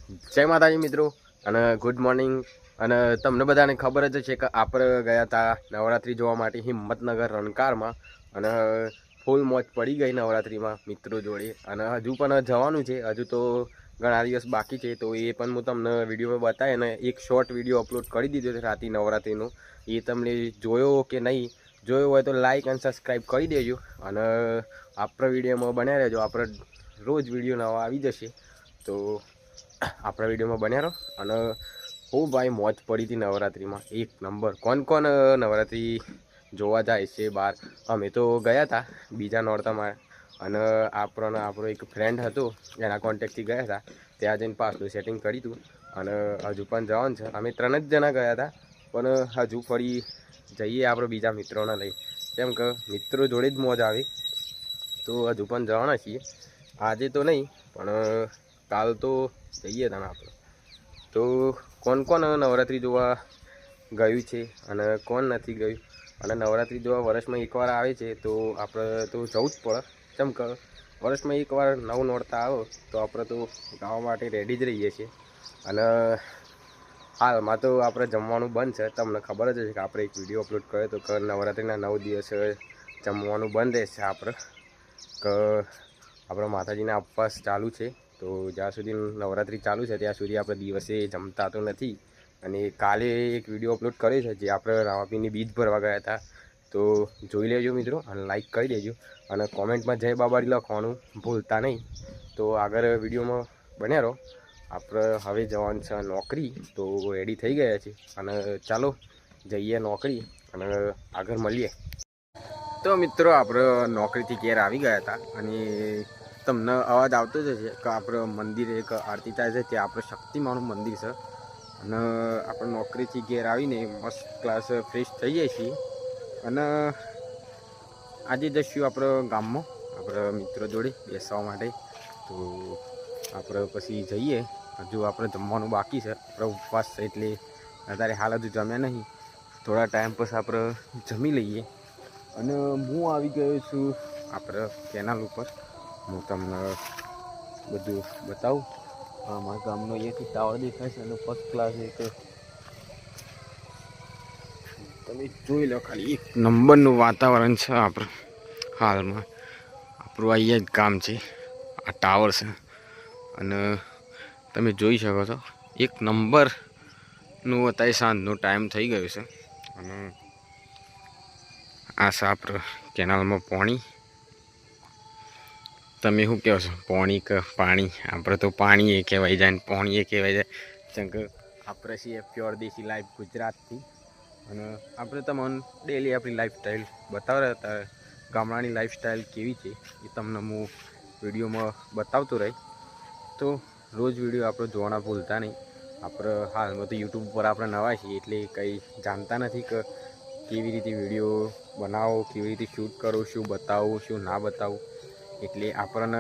જય માતાજી મિત્રો અને ગુડ મોર્નિંગ। અને તમને બધાને ખબર જ છે કે આપણે ગયા હતા નવરાત્રિ જોવા માટે હિંમતનગર રણકારમાં અને ફૂલ મોજ પડી ગઈ નવરાત્રિમાં મિત્રો જોડે। અને હજુ પણ જવાનું છે, હજુ તો ઘણા દિવસ બાકી છે, તો એ પણ હું તમને વિડીયોમાં બતાવી અને એક શોર્ટ વિડીયો અપલોડ કરી દીધો છે રાતે નવરાત્રિનો। એ તમને જોયો કે નહીં જોયો હોય તો લાઇક અને સબસ્ક્રાઈબ કરી દેજો અને આપણા વિડીયોમાં બન્યા રહેજો। આપણે રોજ વિડીયો નવા આવી જશે, તો આપણા વિડીયોમાં બન્યા રહો। અને હું ભાઈ મોજ પડી હતી નવરાત્રિમાં એક નંબર। કોણ કોણ નવરાત્રિ જોવા જાય છે બહાર? અમે તો ગયા હતા બીજા નોરતામાં અને આપણો એક ફ્રેન્ડ હતો એના કોન્ટેક્ટથી ગયા હતા, ત્યાં જઈને પાસનું સેટિંગ કરી હતું અને હજુ પણ જવાનું છે। અમે 3 જ જણા ગયા હતા, પણ હજુ ફરી જઈએ આપણે બીજા મિત્રોને લઈ, કેમ કે મિત્રો જોડે જ મોજ આવે। તો હજુ પણ જવાના છીએ, આજે તો નહીં પણ કાલ તો જઈએ તમે આપણે। તો કોણ કોણ નવરાત્રિ જોવા ગયું છે અને કોણ નથી ગયું? અને નવરાત્રિ જોવા વર્ષમાં એકવાર આવે છે તો આપણે તો જવું જ પડે, કેમ કે વર્ષમાં એકવાર નવ નોરતા આવો તો આપણે તો ગાવા માટે રેડી જ રહીએ છીએ। અને હાલમાં તો આપણે જમવાનું બંધ છે, તમને ખબર જ છે કે આપણે એક વિડીયો અપલોડ કર્યો હતો કે નવરાત્રિના 9 દિવસ જમવાનું બંધ રહેશે આપણે, કે આપણે માતાજીના ઉપવાસ ચાલુ છે। તો જ્યાં સુધી નવરાત્રિ ચાલુ છે ત્યાં સુધી આપણે દિવસે જમતા તો નથી। અને કાલે એક વિડીયો અપલોડ કર્યો છે જે આપણે રામાપીરની બીજ ભરવા ગયા હતા, તો જોઈ લેજો મિત્રો અને લાઈક કરી દેજો અને કોમેન્ટમાં જય બાબારી લખવાનું ભૂલતા નહીં। તો આગળ વિડીયોમાં બન્યા રહો। આપણે હવે જવાનું છે નોકરી, તો રેડી થઈ ગયા છે અને ચાલો જઈએ નોકરી અને આગળ મળીએ। તો મિત્રો આપણે નોકરીથી ઘેર આવી ગયા હતા અને તમને અવાજ આવતો જ હશે કે આપણે મંદિરે એક આરતી થાય છે, ત્યાં આપણે શક્તિમાનું મંદિર છે અને આપણે નોકરીથી ઘેર આવીને મસ્ત ક્લાસ ફ્રેશ થઈ જઈએ છીએ અને આજે જઈશું આપણે ગામમાં આપણે મિત્રો જોડે બેસવા માટે। તો આપણે પછી જઈએ, હજુ આપણે જમવાનું બાકી છે, આપણે ઉપવાસ છે એટલે અત્યારે હાલ હજુ જમ્યા નહીં, થોડા ટાઈમ પછી આપણે જમી લઈએ। અને હું આવી ગયો છું આપણે કેનાલ ઉપર, હું તમને બધું બતાવું। અમારા ગામનો અહીંયાથી ટાવર દેખાય છે અને ફર્સ્ટ ક્લાસ એક તમે જોઈ લો, ખાલી એક નંબરનું વાતાવરણ છે આપણે હાલમાં। આપણું અહીંયા જ ગામ છે, આ ટાવર છે અને તમે જોઈ શકો છો એક નંબરનું અત્યારે સાંજનો ટાઈમ થઈ ગયો છે અને આ છે આપણે કેનાલમાં પાણી। તમે શું કહો છો, પાણી કે પાણી? આપણે તો પાણી એ કહેવાય જાય ને પાણી એ કહેવાય જાય, જેમ કે આપણે છીએ પ્યોર દેશી લાઈફ ગુજરાતથી અને આપણે તમને ડેલી આપણી લાઈફસ્ટાઈલ બતાવતા હતા। ગામડાની લાઈફસ્ટાઈલ કેવી છે એ તમને હું વિડીયોમાં બતાવતો રહી। તો રોજ વિડીયો આપણે જોવાના ભૂલતા નહીં। આપણે હાલમાં તો યુટ્યુબ પર આપણે નવા છીએ એટલે કંઈ જાણતા નથી કે કેવી રીતે વિડીયો બનાવો, કેવી રીતે શૂટ કરો, શું બતાવું શું ના બતાવું, એટલે આપણને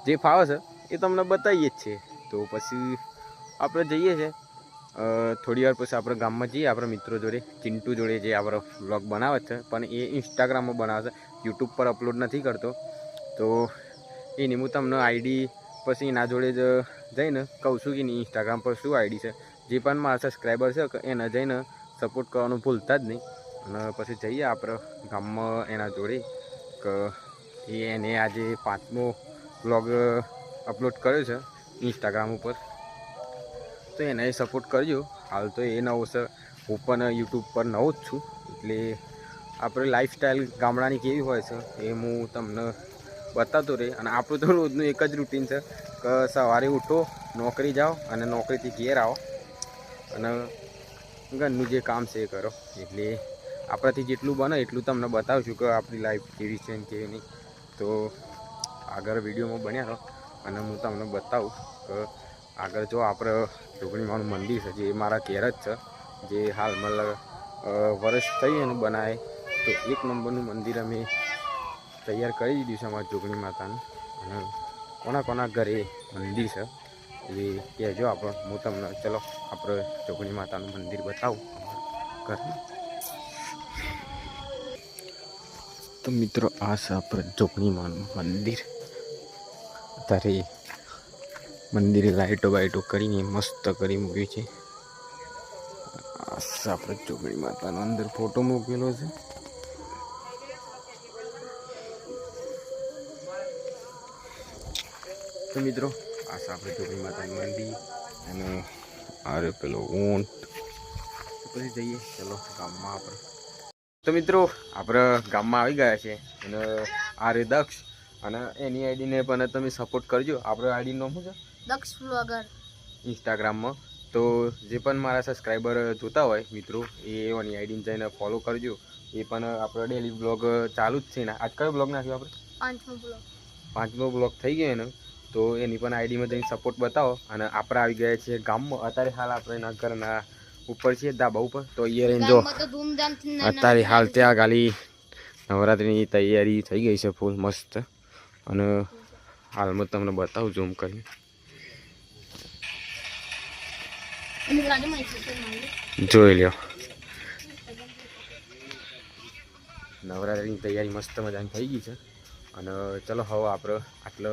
જે ફાવે છે એ તમને બતાવીએ જ છે। તો પછી આપણે જઈએ છીએ થોડી વાર પછી આપણે ગામમાં જઈએ આપણા મિત્રો જોડે, ચિંટુ જોડે, જે આપણો વ્લોગ બનાવે છે પણ એ ઇન્સ્ટાગ્રામમાં બનાવે છે, યુટ્યુબ પર અપલોડ નથી કરતો। તો એની હું તમને આઈડી પછી એના જોડે જ જઈને કહું છું કે એની ઇન્સ્ટાગ્રામ પર શું આઈડી છે, જે પણ મારા સબસ્ક્રાઈબર છે કે એને જઈને સપોર્ટ કરવાનું ભૂલતા જ નહીં। અને પછી જઈએ આપણે ગામમાં એના જોડે કે એને આજે 5મો વ્લોગ અપલોડ કર્યો છે ઇન્સ્ટાગ્રામ ઉપર, તો એને સપોર્ટ કરજો। હાલ તો એ નવો છે, હું પણ યુટ્યુબ પર નવો જ છું, એટલે આપણે લાઈફસ્ટાઈલ ગામડાની કેવી હોય છે એ હું તમને બતાવતો રહે। અને આપણું તો રોજનું એક જ રૂટીન છે કે સવારે ઉઠો, નોકરી જાઓ અને નોકરીથી ઘેર આવો અને ઘરનું જે કામ છે એ કરો। એટલે આપણાથી જેટલું બને એટલું તમને બતાવશું કે આપણી લાઈફ કેવી છે ને કેવી નહીં। તો આગળ વિડીયોમાં બન્યા રહો અને હું તમને બતાવું કે આગળ જો આપણે જોગણીમાનું મંદિર છે, જે મારા ઘેર જ છે, જે હાલમાં વર્ષ થઈ અને બનાવે, તો એક નંબરનું મંદિર અમે તૈયાર કરી દીધું છે અમારા જોગણી માતાનું। અને કોના કોના ઘરે મંદિર છે એ કહેજો આપણે, હું તમને ચલો આપણે જોગણી માતાનું મંદિર બતાવું ઘરનું। તો મિત્રો આ છે આપણે જોગણી માનું મંદિર, અત્યારે મંદિરે લાઇટો બાઇટો કરીને મસ્ત કરી મૂક્યું છે. આપણે ચોકડી માતાનો અંદર ફોટો મૂકેલો છે. તો મિત્રો આ આપણે ચોકડી માતાની મંદિર અને આરે પેલો ઊંટ પછી જઈએ ચલો ગામમાં આપણે. તો મિત્રો આપણે ગામમાં આવી ગયા છે અને આરે દક્ષ અને એની આઈડીને પણ તમે સપોર્ટ કરજો. આપણે આઈડીનું નામ શું છે? દક્ષ વ્લોગર ઇન્સ્ટાગ્રામમાં. તો જે પણ મારા સબસ્ક્રાઈબર જોતા હોય મિત્રો એ એની આઈડીને જઈને ફોલો કરજો. એ પણ આપણે ડેલી બ્લોગ ચાલુ જ છે ને. આજ કયો બ્લોગ નાખ્યો આપણે? પાંચમો બ્લોગ થઈ ગયો એનો. તો એની પણ આઈડીમાં જઈને સપોર્ટ બતાવો. અને આપણે આવી ગયા છીએ ગામમાં. અત્યારે હાલ આપણે એના ઘરના ઉપર છીએ ધાબા ઉપર. તો અહીંયા રહીને જો અત્યારે હાલ ત્યાં ગાલી નવરાત્રિની તૈયારી થઈ ગઈ છે ફૂલ મસ્ત. અને હાલમાં તમને બતાવું ઝૂમ કરી. જોઈ લ્યો નવરાત્રિની તૈયારી મસ્ત મજાની થઈ ગઈ છે. અને ચલો હવે આપણે આટલો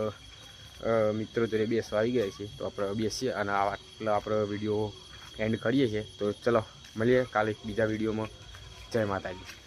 મિત્રો જોડે બેસવા આવી ગયા છીએ. તો આપણે બેસીએ અને આટલો આપણે વિડીયો એન્ડ કરીએ છીએ. તો ચલો મળીએ કાલે બીજા વિડીયોમાં. જય માતાજી.